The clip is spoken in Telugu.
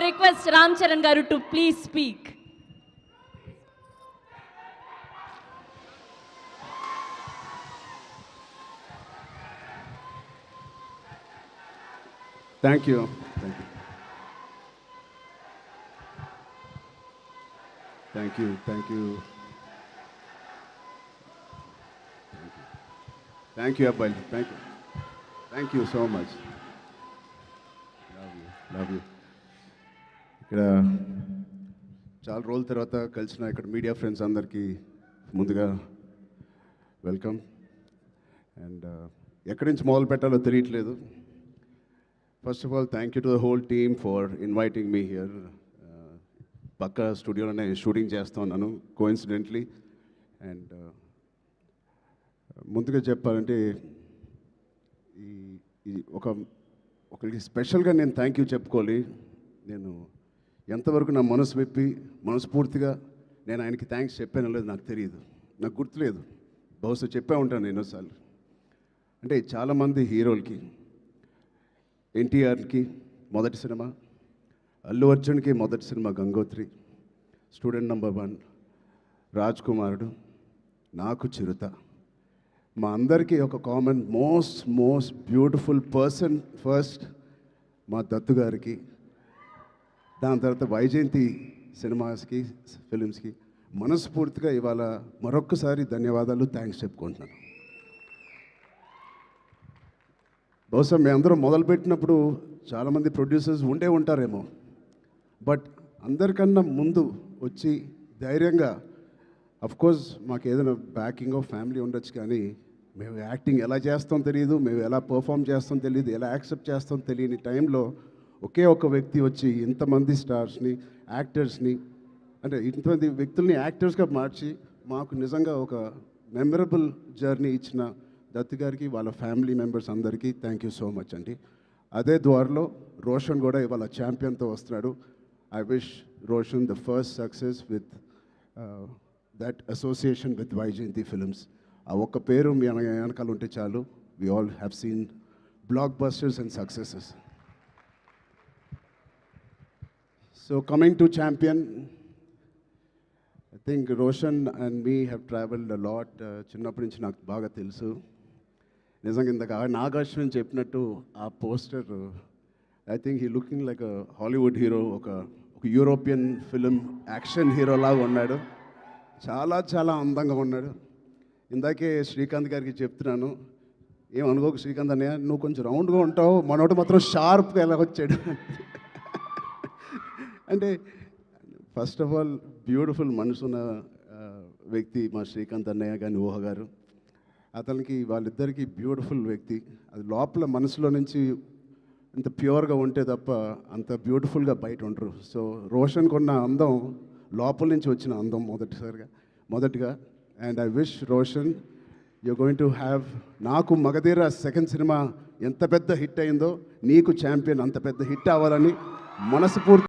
request Ram Charan garu to please speak. Thank you. Thank you. Thank you. Thank you. Thank you, Abhay. Thank you. Thank you so much. Love you. Love you. ఇక్కడ చాలా రోజుల తర్వాత కలిసిన ఇక్కడ మీడియా ఫ్రెండ్స్ అందరికీ ముందుగా వెల్కమ్. అండ్ ఎక్కడి నుంచి మొదలు పెట్టాలో తెలియట్లేదు. First of all thank you to the whole team for inviting me here. పక్క స్టూడియోలోనే షూటింగ్ చేస్తూ ఉన్నాను కోఇన్సిడెంట్లీ. అండ్ ముందుగా చెప్పాలంటే ఈ ఒకరికి స్పెషల్గా నేను థ్యాంక్ యూ చెప్పుకోవాలి. నేను ఎంతవరకు నా మనసు విప్పి మనస్ఫూర్తిగా నేను ఆయనకి థ్యాంక్స్ చెప్పానో లేదు నాకు తెలియదు, నాకు గుర్తులేదు. బహుశా చెప్పే ఉంటాను ఎన్నోసార్లు. అంటే చాలామంది హీరోలకి, ఎన్టీఆర్కి మొదటి సినిమా, అల్లు అర్జున్కి మొదటి cinema Gangotri, student number 1, Raj కుమారుడు, నాకు చిరుత. మా అందరికీ ఒక common most beautiful person first మా దత్తు గారికి, దాని తర్వాత వైజయంతి సినిమాస్కి ఫిలిమ్స్కి మనస్ఫూర్తిగా ఇవాళ మరొక్కసారి ధన్యవాదాలు, థ్యాంక్స్ చెప్పుకుంటున్నాను. బహుశా మేమందరం మొదలుపెట్టినప్పుడు చాలామంది ప్రొడ్యూసర్స్ ఉండే ఉంటారేమో, బట్ అందరికన్నా ముందు వచ్చి ధైర్యంగా, అఫ్కోర్స్ మాకు ఏదైనా బ్యాకింగ్ ఆఫ్ ఫ్యామిలీ ఉండొచ్చు, కానీ మేము యాక్టింగ్ ఎలా చేస్తాం తెలియదు, మేము ఎలా పర్ఫామ్ చేస్తాం తెలియదు, ఎలా యాక్సెప్ట్ చేస్తాం తెలియని టైంలో ఒకే ఒక వ్యక్తి వచ్చి ఇంతమంది స్టార్స్ని, యాక్టర్స్ని, అంటే ఇంతమంది వ్యక్తుల్ని యాక్టర్స్గా మార్చి మాకు నిజంగా ఒక మెమరబుల్ జర్నీ ఇచ్చిన దత్తు గారికి, వాళ్ళ ఫ్యామిలీ మెంబర్స్ అందరికీ థ్యాంక్ యూ సో మచ్ అండి. అదే ద్వారలో రోషన్ కూడా ఇవాళ ఛాంపియన్తో వస్తున్నాడు. I wish Roshan the first success with that association with Vyjayanthi films. ఆ ఒక్క పేరు మీ వెనకాల ఉంటే చాలు. We all have seen blockbusters and successes. So coming to champion, I think Roshan and me have traveled a lot. చిన్నప్పటి నుంచి నాకు బాగా తెలుసు. నిజంగా ఇందాక నాగార్జున చెప్పినట్టు ఆ poster, I think he looking like a Hollywood hero, ఒక యూరోపియన్ ఫిలిం యాక్షన్ హీరో లాగా ఉన్నాడు. చాలా అందంగా ఉన్నాడు. ఇందాకే శ్రీకాంత్ గారికి చెప్తున్నాను, ఏమనుకోకు శ్రీకాంత్ అన్నయ్య, నువ్వు కొంచెం రౌండ్గా ఉంటావు, మనోడు మాత్రం షార్ప్గా ఎలా వచ్చాడు అంటే ఫస్ట్ ఆఫ్ ఆల్ బ్యూటిఫుల్ మనసున్న వ్యక్తి మా శ్రీకాంత్ అన్నయ్య కానీ ఊహ గారు. అతనికి వాళ్ళిద్దరికీ బ్యూటిఫుల్ వ్యక్తి. అది లోపల మనసులో నుంచి ఇంత ప్యూర్గా ఉంటే తప్ప అంత బ్యూటిఫుల్గా బయట ఉండరు. సో రోషన్కి ఉన్న అందం లోపల నుంచి వచ్చిన అందం మొదటిగా. And I wish Roshan you going to have, నాకు మగధీర సెకండ్ సినిమా ఎంత పెద్ద హిట్ అయిందో నీకు ఛాంపియన్ అంత పెద్ద హిట్ అవ్వాలని మనస్ఫూర్తి